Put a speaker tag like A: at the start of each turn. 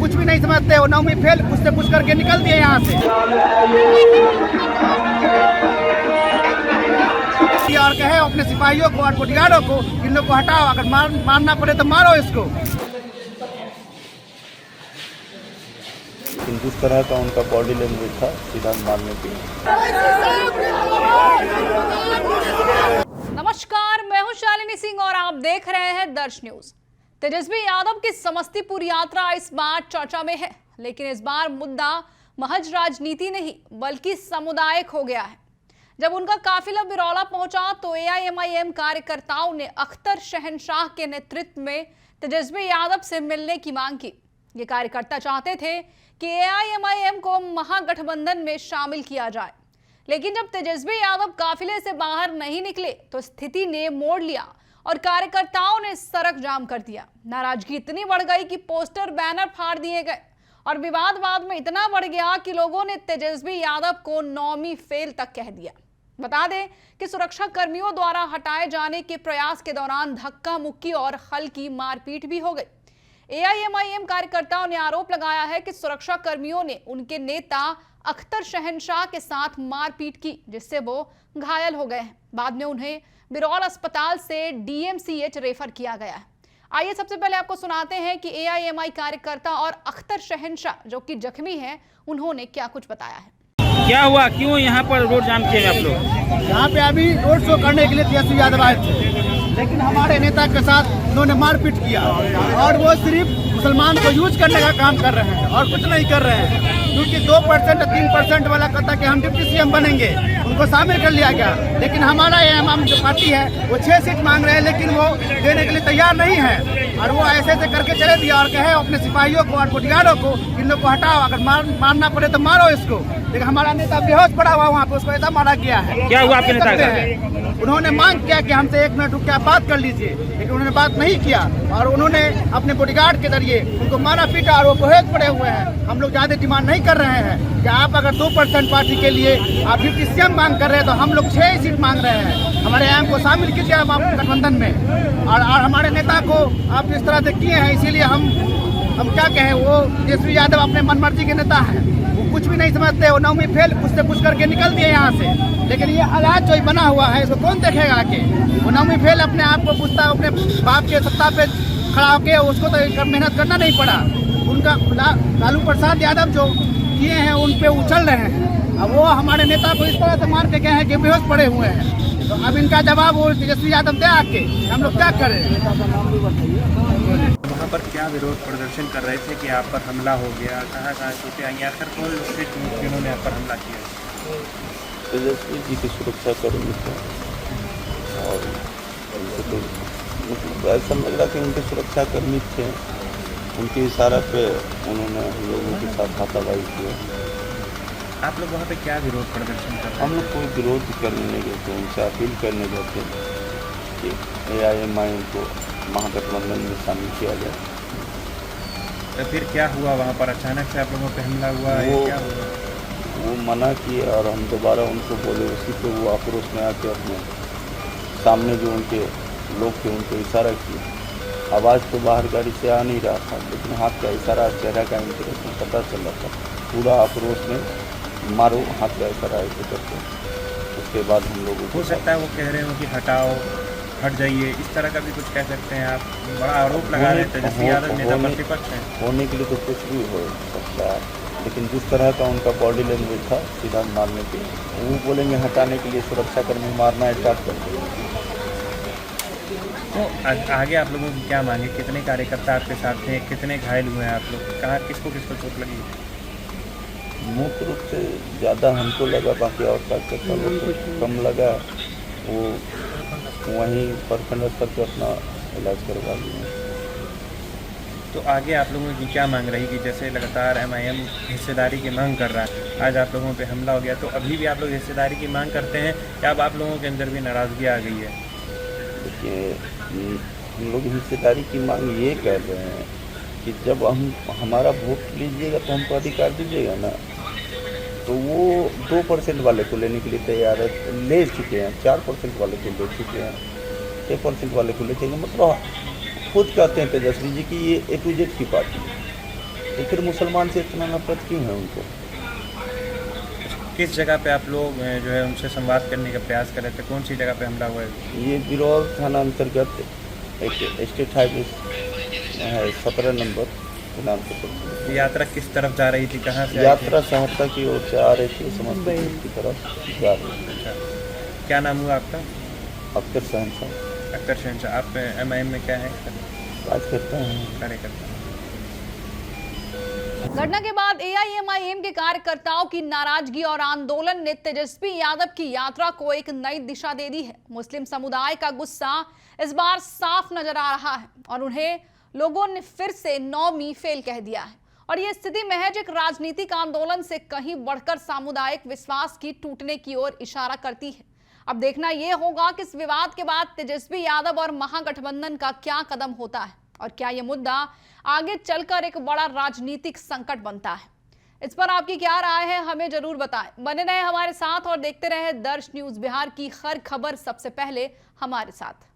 A: कुछ भी नहीं समझते, वो 9वीं फेल उससे पूछ करके निकल दिए यहाँ से। और कहे अपने सिपाहियों को और बॉडीगार्डों को इन लोग को हटाओ, अगर मारना पड़े तो मारो इसको।
B: जिस तरह का उनका बॉडी लैंग्वेज था सीधा मारने की।
C: नमस्कार, मैं हूं शालिनी सिंह और आप देख रहे हैं दर्श न्यूज। तेजस्वी यादव की समस्तीपुर यात्रा इस बार चर्चा में है, लेकिन इस बार मुद्दा महज राजनीति नहीं बल्कि सामुदायिक हो गया है। जब उनका काफिला बिरौला पहुंचा तो एआईएमआईएम कार्यकर्ताओं ने अख्तर शहनशाह के नेतृत्व में तेजस्वी यादव से मिलने की मांग की। ये कार्यकर्ता चाहते थे कि एआईएमआईएम को महागठबंधन में शामिल किया जाए, लेकिन जब तेजस्वी यादव काफिले से बाहर नहीं निकले तो स्थिति ने मोड़ लिया और कार्यकर्ताओं ने सड़क जाम कर दिया। नाराजगी इतनी बढ़ गई कि पोस्टर बैनर फाड़ दिए गए और विवाद बाद में इतना बढ़ गया कि लोगों ने तेजस्वी यादव को 9वीं फेल तक कह दिया। बता दें कि सुरक्षा कर्मियों द्वारा हटाए जाने के प्रयास के दौरान धक्का मुक्की और हल्की मारपीट भी हो गई। एआईएमआईएम कार्यकर्ताओं ने आरोप लगाया है कि सुरक्षा कर्मियों ने उनके नेता अख्तर शहनशाह के साथ मारपीट की, जिससे वो घायल हो गए हैं। बाद में उन्हें बिरौल अस्पताल से डीएमसीएच रेफर किया गया है। आइए सबसे पहले आपको सुनाते हैं कि एआईएमआई कार्यकर्ता और अख्तर शहनशाह जो कि जख्मी हैं, उन्होंने क्या कुछ बताया है।
D: क्या हुआ, क्यों यहाँ पर रोड जाम किए आप लोग?
A: यहाँ पे अभी रोड शो करने के लिए तेजस्वी यादव आए थे, लेकिन हमारे नेता के साथ उन्होंने मारपीट किया और वो सिर्फ मुसलमान को यूज करने का काम कर रहे हैं और कुछ नहीं कर रहे हैं। क्योंकि 2% 3% वाला कहता कि हम डिप्टी सीएम बनेंगे, उनको शामिल कर लिया गया। लेकिन हमारा एएमआईएम जो पार्टी है वो 6 सीट मांग रहे हैं, लेकिन वो देने के लिए तैयार नहीं है। और वो ऐसे ऐसे करके चले दिया और कहे अपने सिपाहियों को और बॉडीगार्डों को इन लोग को हटाओ, अगर मारना पड़े तो मारो इसको। लेकिन हमारा नेता बेहोश पड़ा हुआ वहाँ पे, उसको ऐसा मारा गया है।
D: क्या हुआ आपके नेता का?
A: उन्होंने मांग किया कि हमसे 1 मिनट रुक के आप बात कर लीजिए, लेकिन उन्होंने बात नहीं किया और उन्होंने अपने बॉडीगार्ड के जरिए उनको मारा पीटा और वो बेहोश पड़े हुए हैं। हम लोग ज्यादा डिमांड नहीं कर रहे हैं कि आप अगर 2% पार्टी के लिए आप डिप्टी सीएम मांग कर रहे हैं तो हम लोग 6 सीट मांग रहे हैं। हमारे एम को शामिल कीजिए आप गठबंधन में। और हमारे नेता को आप इस तरह से किए हैं, इसीलिए हम क्या कहें, वो तेजस्वी यादव अपने मनमर्जी के नेता हैं, वो कुछ भी नहीं समझते। वो 9वीं फेल उससे पूछ करके निकल दिए यहाँ से। लेकिन ये हालात जो बना हुआ है इसको कौन देखेगा आके? वो 9वीं फेल अपने आप को पूछता है, अपने बाप के सत्ता पे खड़ा होके, उसको तो मेहनत करना नहीं पड़ा। उनका लालू प्रसाद यादव जो किए हैं उन पे उछल रहे हैं। अब वो हमारे नेता को इस तरह से मार के गए हैं कि बेहोश पड़े हुए हैं। तो अब इनका जवाब वो तेजस्वी यादव दे आके, हम लोग क्या करें?
D: वहाँ पर क्या विरोध प्रदर्शन कर रहे थे कि आप पर हमला हो गया? कहाँ छूटे आई? आखिर कौन लोग जिन्होंने आप पर हमला किया?
B: तेजस्वी जी की सुरक्षा कर्मी थे और तो मतलब ऐसा लग रहा कि उनके सुरक्षा कर्मी थे। उनके इशारा पे उन्होंने हम लोगों के साथ हाथापाई किया।
D: आप लोग वहाँ पे क्या विरोध प्रदर्शन कर रहे थे?
B: हम लोग कोई विरोध करने नहीं गए थे, उनसे अपील करने गए थे कि एआईएमआईएम को महागठबंधन में शामिल किया जाए।
D: तो फिर क्या हुआ वहाँ पर? अचानक से आप लोगों पे हमला हुआ है? क्या हुआ?
B: वो मना किए और हम दोबारा उनको बोले, उसी पे वो आक्रोश में आके अपने सामने जो उनके लोग थे उनको इशारा किए। आवाज़ तो बाहर गाड़ी से आ नहीं रहा था, लेकिन हाथ का इशारा, चेहरा का इंप्रेशन पता चल रहा था। पूरा आक्रोश में मारो, हाथ का इशारा ऐसे करते। उसके बाद हम लोग
D: हो सकता है वो कह रहे हो कि हटाओ, हट जाइए, इस तरह का भी कुछ कह सकते हैं आप? बड़ा आरोप लगा रहे थे तेजस्वी यादव नेता प्रतिपक्ष हैं।
B: होने के लिए तो कुछ भी हो सकता है, लेकिन जिस तरह का उनका बॉडी लैंग्वेज था सीधा मारने के लिए, वो बोलेंगे हटाने के लिए सुरक्षाकर्मी मारना स्टार्ट कर देंगे।
D: तो आगे आप लोगों की क्या मांगे? कितने कार्यकर्ता आपके साथ थे? कितने घायल हुए हैं आप लोग? कहाँ किसको चोट लगी?
B: मुख्य रूप से ज़्यादा हमको लगा, बाकी और कार्यकर्ता लोग को कम लगा। वो वहीं प्रखंड स्तर पर अपना इलाज करवा लिए।
D: तो आगे आप लोगों की क्या मांग रही कि जैसे लगातार एमआईएम हिस्सेदारी की मांग कर रहा है, आज आप लोगों पे हमला हो गया, तो अभी भी आप लोग हिस्सेदारी की मांग करते हैं या अब आप लोगों के अंदर भी नाराज़गी आ गई है?
B: देखिए, हम लोग हिस्सेदारी की मांग ये कर रहे हैं कि जब हमारा वोट लीजिएगा तो हमको अधिकार दीजिएगा ना। तो वो 2% वाले को लेने के लिए तैयार है, ले चुके हैं। 4% वाले को ले चुके हैं, 6% वाले को ले चुके हैं। मतलब खुद कहते हैं तेजस्वी जी कि ये A to Z की पार्टी है। तो फिर मुसलमान से इतना नफरत क्यों है उनको?
D: किस जगह पे आप लोग जो है उनसे संवाद करने का प्रयास कर रहे थे? कौन सी जगह पे हमला हुआ है?
B: ये बिरौल थाना अंतर्गत एक स्टेट हाईवे है 17 नंबर के नाम से पड़ता है।
D: यात्रा किस तरफ जा रही थी, कहाँ से आई थी?
B: यात्रा सहरसा की ओर से आ रही थी, समस्तीपुर की तरफ जा रही थी।
D: अच्छा, क्या नाम हुआ आपका?
B: अख्तर शहनशाह।
D: अख्तर शहनशाह। आप MIM में क्या है?
B: बात करते हैं।
D: कार्यकर्ता।
C: घटना के बाद AIMIM के कार्यकर्ताओं की नाराजगी और आंदोलन ने तेजस्वी यादव की यात्रा को एक नई दिशा दे दी है। मुस्लिम समुदाय का गुस्सा इस बार साफ नजर आ रहा है और उन्हें लोगों ने फिर से नौवीं फेल कह दिया है। और ये स्थिति महज एक राजनीतिक आंदोलन से कहीं बढ़कर सामुदायिक विश्वास की टूटने की ओर इशारा करती है। अब देखना यह होगा कि इस विवाद के बाद तेजस्वी यादव और महागठबंधन का क्या कदम होता है और क्या यह मुद्दा आगे चलकर एक बड़ा राजनीतिक संकट बनता है। इस पर आपकी क्या राय है, हमें जरूर बताएं। बने रहे हमारे साथ और देखते रहे दर्श न्यूज बिहार की हर खबर सबसे पहले हमारे साथ।